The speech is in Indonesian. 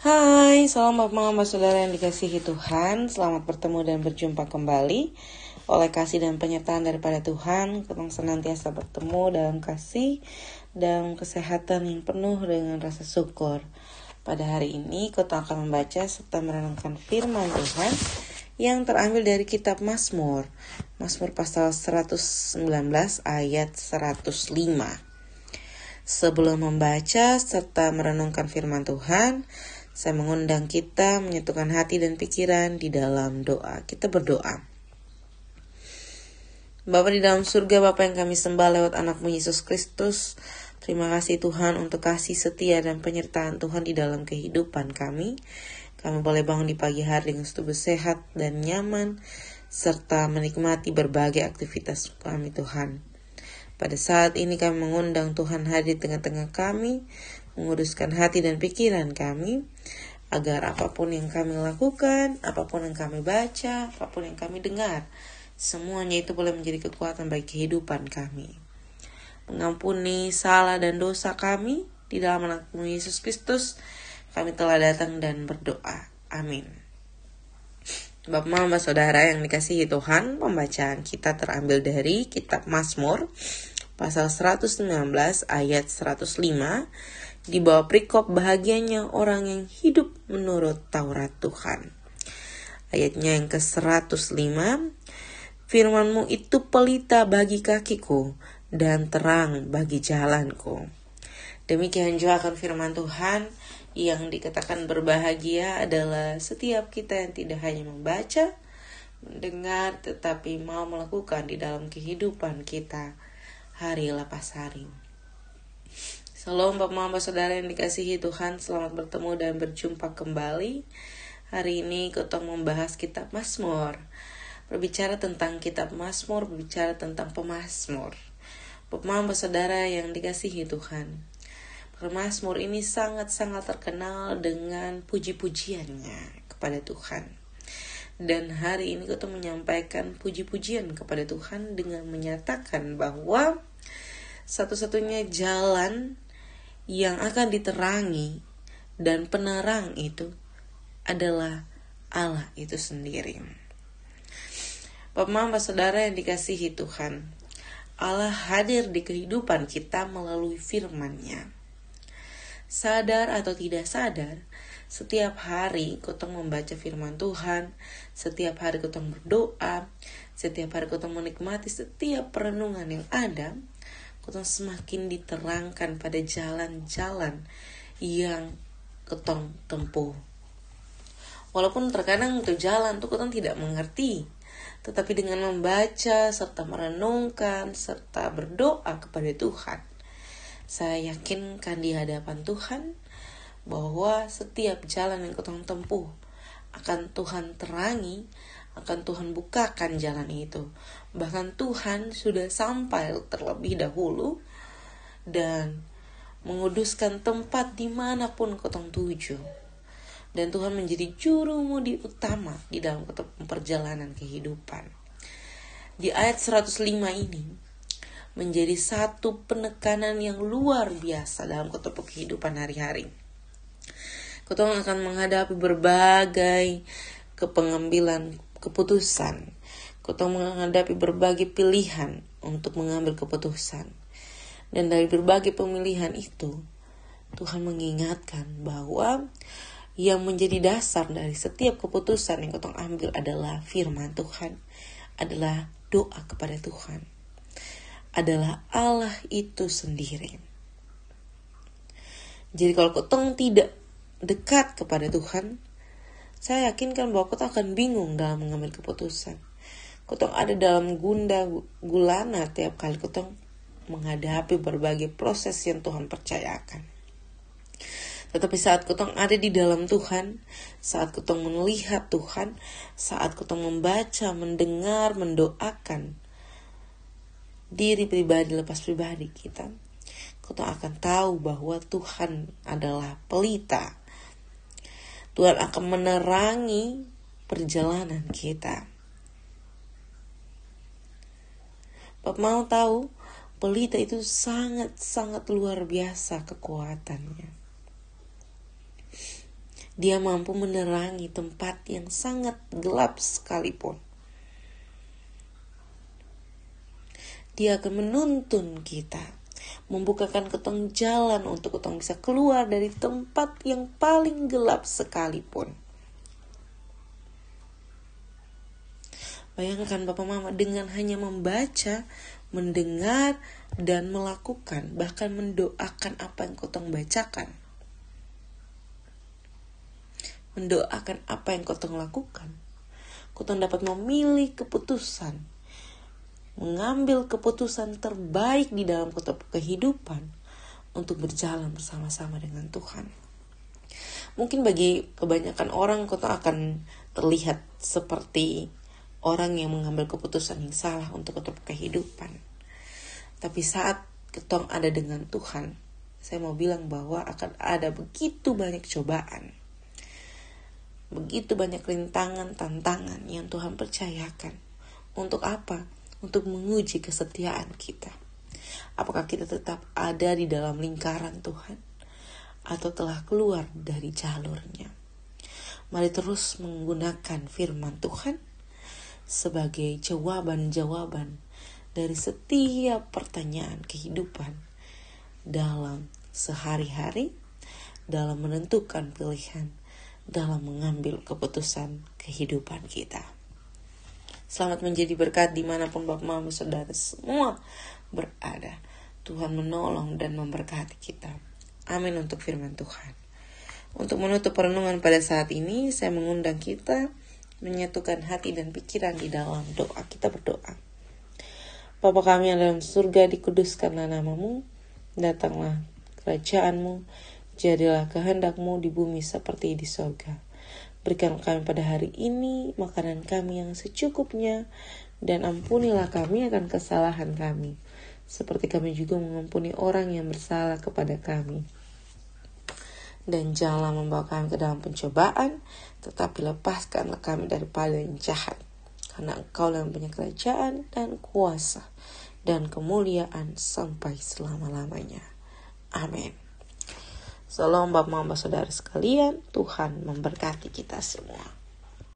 Hai, selamat malam saudara yang dikasihi Tuhan. Selamat bertemu dan berjumpa kembali. Oleh kasih dan penyertaan daripada Tuhan, kita senantiasa bertemu dalam kasih dan kesehatan yang penuh dengan rasa syukur. Pada hari ini kita akan membaca serta merenungkan firman Tuhan yang terambil dari kitab Mazmur. Mazmur pasal 119 ayat 105. Sebelum membaca serta merenungkan firman Tuhan, saya mengundang kita menyatukan hati dan pikiran di dalam doa. Kita berdoa. Bapa di dalam surga, Bapa yang kami sembah lewat anakmu Yesus Kristus, terima kasih Tuhan untuk kasih setia dan penyertaan Tuhan di dalam kehidupan kami. Kami boleh bangun di pagi hari dengan tubuh sehat dan nyaman, serta menikmati berbagai aktivitas kami Tuhan. Pada saat ini kami mengundang Tuhan hadir di tengah-tengah kami, menguduskan hati dan pikiran kami, agar apapun yang kami lakukan, apapun yang kami baca, apapun yang kami dengar, semuanya itu boleh menjadi kekuatan bagi kehidupan kami. Mengampuni salah dan dosa kami, di dalam anakmu Yesus Kristus, kami telah datang dan berdoa. Amin. Bapak, Mama, Saudara yang dikasihi Tuhan, pembacaan kita terambil dari kitab Mazmur, pasal 119 ayat 105, di bawah perikop bahagianya orang yang hidup menurut Taurat Tuhan. Ayatnya yang ke-105, firman-Mu itu pelita bagi kakiku dan terang bagi jalanku. Demikian juga akan firman Tuhan yang dikatakan berbahagia adalah setiap kita yang tidak hanya membaca, mendengar, tetapi mau melakukan di dalam kehidupan kita hari lepas hari. Salam Bapak Mama Saudara yang dikasihi Tuhan, selamat bertemu dan berjumpa kembali. Hari ini kita membahas kitab Mazmur. Berbicara tentang kitab Mazmur, berbicara tentang pemazmur. Bapak Mama Saudara yang dikasihi Tuhan, pemazmur ini sangat-sangat terkenal dengan puji-pujiannya kepada Tuhan. Dan hari ini kita menyampaikan puji-pujian kepada Tuhan dengan menyatakan bahwa satu-satunya jalan yang akan diterangi dan penerang itu adalah Allah itu sendiri. Bapak Mama Saudara yang dikasihi Tuhan, Allah hadir di kehidupan kita melalui firman-Nya. Sadar atau tidak sadar, setiap hari kita membaca firman Tuhan, setiap hari kita berdoa, setiap hari kita menikmati setiap perenungan yang ada, kita semakin diterangkan pada jalan-jalan yang kita tempuh. Walaupun terkadang itu jalan itu kita tidak mengerti, tetapi dengan membaca serta merenungkan serta berdoa kepada Tuhan, saya yakinkan di hadapan Tuhan bahwa setiap jalan yang kita tempuh akan Tuhan terangi, akan Tuhan bukakan jalan itu. Bahkan Tuhan sudah sampai terlebih dahulu dan menguduskan tempat dimanapun kita tuju. Dan Tuhan menjadi jurumudi utama di dalam perjalanan kehidupan. Di ayat 105 ini menjadi satu penekanan yang luar biasa dalam kehidupan hari-hari. Kita akan menghadapi berbagai pengambilan keputusan. Kita menghadapi berbagai pilihan untuk mengambil keputusan. Dan dari berbagai pemilihan itu, Tuhan mengingatkan bahwa yang menjadi dasar dari setiap keputusan yang kita ambil adalah firman Tuhan, adalah doa kepada Tuhan, adalah Allah itu sendiri. Jadi kalau kita tidak dekat kepada Tuhan, saya yakinkan bahwa kita akan bingung dalam mengambil keputusan. Kita ada dalam gundah gulana tiap kali kita menghadapi berbagai proses yang Tuhan percayakan. Tetapi saat kita ada di dalam Tuhan, saat kita melihat Tuhan, saat kita membaca, mendengar, mendoakan diri pribadi lepas pribadi kita akan tahu bahwa Tuhan adalah pelita. Tuhan akan menerangi perjalanan kita. Bapak mau tahu, pelita itu sangat-sangat luar biasa kekuatannya. Dia mampu menerangi tempat yang sangat gelap sekalipun. Dia akan menuntun kita, membukakan ketong jalan untuk ketong bisa keluar dari tempat yang paling gelap sekalipun. Bayangkan Bapak Mama, dengan hanya membaca, mendengar, dan melakukan, bahkan mendoakan apa yang ketong bacakan, mendoakan apa yang ketong lakukan, ketong dapat memilih keputusan, mengambil keputusan terbaik di dalam kehidupan untuk berjalan bersama-sama dengan Tuhan. Mungkin bagi kebanyakan orang ketong akan terlihat seperti orang yang mengambil keputusan yang salah untuk kehidupan. Tapi saat ketong ada dengan Tuhan, saya mau bilang bahwa akan ada begitu banyak cobaan, begitu banyak rintangan, tantangan yang Tuhan percayakan. Untuk apa? Untuk menguji kesetiaan kita. Apakah kita tetap ada di dalam lingkaran Tuhan atau telah keluar dari jalurnya? Mari terus menggunakan firman Tuhan sebagai jawaban-jawaban dari setiap pertanyaan kehidupan dalam sehari-hari, dalam menentukan pilihan, dalam mengambil keputusan kehidupan kita. Selamat menjadi berkat dimanapun Bapak Mama Saudara semua berada. Tuhan menolong dan memberkati kita. Amin untuk firman Tuhan. Untuk menutup perenungan pada saat ini, saya mengundang kita menyatukan hati dan pikiran di dalam doa. Kita berdoa. Bapa kami yang dalam surga, dikuduskanlah namamu, datanglah kerajaanmu, jadilah kehendakmu di bumi seperti di surga. Berikan kami pada hari ini makanan kami yang secukupnya, dan ampunilah kami akan kesalahan kami, seperti kami juga mengampuni orang yang bersalah kepada kami. Dan janganlah membawa kami ke dalam pencobaan, tetapi lepaskanlah kami daripada yang jahat. Karena Engkau yang punya kerajaan dan kuasa dan kemuliaan sampai selama-lamanya. Amin. Salam Bapak Mama Saudara sekalian, Tuhan memberkati kita semua.